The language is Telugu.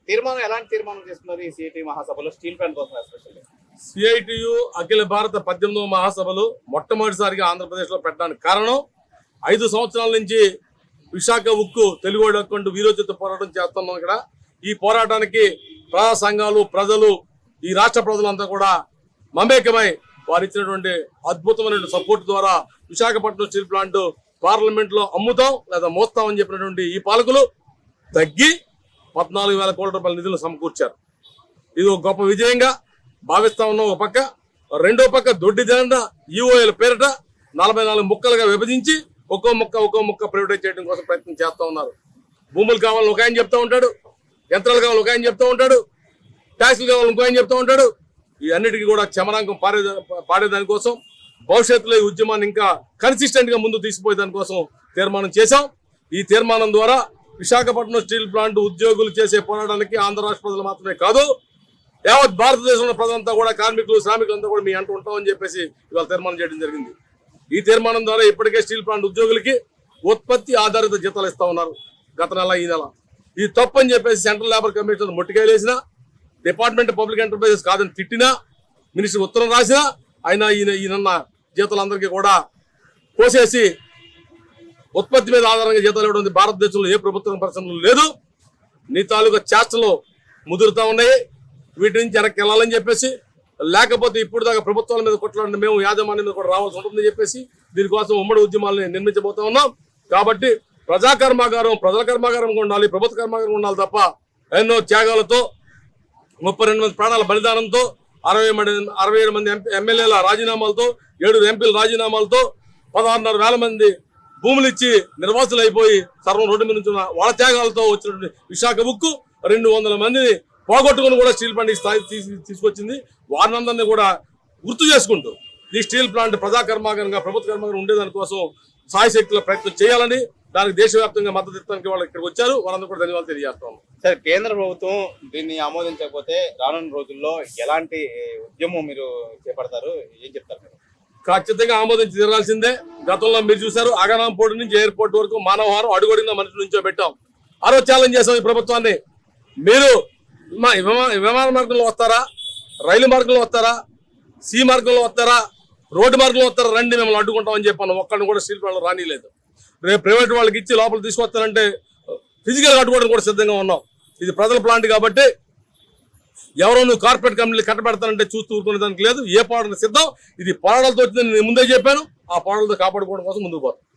తీర్మానం ఎలాంటి తీర్మానం చేస్తున్నారు ఈ సిఐటి మహాసభలో స్టీల్ ప్లాంట్ కోసం ఎస్పెషల్లీ? సిఐటియు అఖిల భారత 18వ మహాసభలు మొట్టమొదటిసారిగా ఆంధ్రప్రదేశ్ లో పెట్టడానికి కారణం 5 సంవత్సరాల నుంచి విశాఖ ఉక్కు తెలుగు హక్కు వీరోచిత పోరాటం చేస్తున్నాం. ఇక్కడ ఈ పోరాటానికి ప్రజా సంఘాలు, ప్రజలు, ఈ రాష్ట్ర ప్రజలంతా కూడా మమేకమై వారు ఇచ్చినటువంటి అద్భుతమైన సపోర్ట్ ద్వారా విశాఖపట్నం స్టీల్ ప్లాంట్ పార్లమెంట్ లో అమ్ముతాం లేదా మోస్తామని చెప్పినటువంటి ఈ పాలకులు తగ్గి 14,000 కోట్ల రూపాయల నిధులు సమకూర్చారు. ఇది ఒక గొప్ప విజయంగా భావిస్తా ఉన్నాం. ఒక పక్క, రెండో పక్క దొడ్డి జెండా ఈఓఎల పేరిట 44 ముక్కలుగా విభజించి ఒక్కో ముక్క ప్రైవేటైజ్ చేయడం కోసం ప్రయత్నం చేస్తూ ఉన్నారు. భూములు కావాలని ఒక ఆయన చెప్తా ఉంటాడు, యంత్రాలు కావాలని ఒక ఆయన చెప్తా ఉంటాడు, ట్యాక్సులు కావాలని ఇంకో ఆయన చెప్తా ఉంటాడు. ఈ అన్నిటికీ కూడా క్షమరాంకం పాడేదానికోసం, భవిష్యత్తులో ఈ ఉద్యమాన్ని ఇంకా కన్సిస్టెంట్ గా ముందు తీసుకుపోయే దానికోసం తీర్మానం చేశాం. ఈ తీర్మానం ద్వారా విశాఖపట్నం స్టీల్ ప్లాంట్ ఉద్యోగులు చేసే పోరాటానికి ఆంధ్ర రాష్ట్ర ప్రజలు మాత్రమే కాదు, యావత్ భారతదేశంలో ప్రజలంతా కూడా, కార్మికులు, శ్రామికులంతా కూడా మీ అంటూ ఉంటామని చెప్పేసి ఇవాళ తీర్మానం చేయడం జరిగింది. ఈ తీర్మానం ద్వారా ఇప్పటికే స్టీల్ ప్లాంట్ ఉద్యోగులకి ఉత్పత్తి ఆధారిత జీతాలు ఇస్తా ఉన్నారు. గత నెల, ఈ నెల ఇది తప్పు అని చెప్పేసి సెంట్రల్ లేబర్ కమిషన్ ముట్టికాయలేసినా, డిపార్ట్మెంట్ పబ్లిక్ ఎంటర్ప్రైజెస్ కాదని తిట్టినా, మినిస్టర్ ఉత్తరం రాసినా, ఆయన ఈయన జీతాలందరికీ కూడా కోసేసి ఉత్పత్తి మీద ఆధారంగా జీతాలు ఇవ్వడం భారతదేశంలో ఏ ప్రభుత్వం పరిశ్రమలు లేదు. నీ తాలూకా చేష్టలు ముదురుతా ఉన్నాయి. వీటి నుంచి వెనక్కి వెళ్ళాలని చెప్పేసి, లేకపోతే ఇప్పుడు దాకా ప్రభుత్వాల మీద కొట్లాడిన మేము యాజమాన్యం మీద కూడా రావాల్సి ఉంటుందని చెప్పేసి దీనికోసం ఉమ్మడి ఉద్యమాలని నిర్మించబోతా ఉన్నాం. కాబట్టి ప్రజా కర్మాగారం ప్రజల కర్మాగారంగా ఉండాలి, ప్రభుత్వ కర్మాగారం ఉండాలి తప్ప ఎన్నో త్యాగాలతో, 32 మంది ప్రాణాల బలిదానంతో, 67 మంది ఎమ్మెల్యేల రాజీనామాలతో, 7 ఎంపీల రాజీనామాలతో, 16,500 మంది భూములు ఇచ్చి నిర్వాసులు అయిపోయి సర్వం రోడ్డు మీద నుంచి వాళ్ళ త్యాగాలతో వచ్చినటువంటి విశాఖ ఉక్కు 200 మందిని పోగొట్టుకుని కూడా స్టీల్ ప్లాంట్ స్థాయి తీసుకొచ్చింది. వారినందరినీ కూడా గుర్తు చేసుకుంటూ ఈ స్టీల్ ప్లాంట్ ప్రజా కర్మాగారంగా, ప్రభుత్వ కర్మాగారం ఉండేదానికోసం సాయశక్తుల ప్రయత్నం చేయాలని, దానికి దేశవ్యాప్తంగా మద్దతు ఇస్తానికి వాళ్ళు ఇక్కడికి వచ్చారు. వాళ్ళందరూ కూడా ధన్యవాదాలు తెలియజేస్తాం. సార్, కేంద్ర ప్రభుత్వం దీన్ని ఆమోదించకపోతే రానున్న రోజుల్లో ఎలాంటి ఉద్యమం మీరు చేపడతారు, ఏం చెప్తారు మీరు? ఖచ్చితంగా ఆమోదించి తీరాల్సిందే. గతంలో మీరు చూశారు, అగనాంపూడి నుంచి ఎయిర్పోర్ట్ వరకు మానవహారం అడుగడిన మనుషుల నుంచో పెట్టాం. ఆ రోజు ఛాలెంజ్ చేసాం ఈ ప్రభుత్వాన్ని, మీరు విమాన మార్గంలో వస్తారా, రైలు మార్గంలో వస్తారా, సీ మార్గంలో వస్తారా, రోడ్డు మార్గంలో వస్తారా, రండి మిమ్మల్ని అడ్డుకుంటామని చెప్పాను. ఒక్కడిని కూడా స్టీల్ ప్లాంట్ రానిలేదు. రేపు ప్రైవేట్ వాళ్ళకి ఇచ్చి లోపల తీసుకొస్తారంటే ఫిజికల్గా అడ్డుకోవడం కూడా సిద్ధంగా ఉన్నాం. ఇది ప్రజల ప్లాంట్ కాబట్టి ఎవరో నువ్వు కార్పొరేట్ కంపెనీలు కట్టబెడతానంటే చూస్తూ ఊరుకునే దానికి లేదు. ఏ పోరాటం సిద్ధం. ఇది పోరాటాలతో వచ్చిందని నేను ముందే చెప్పాను. ఆ పోరాటాలతో కాపాడుకోవడం కోసం ముందుకు పోతాం.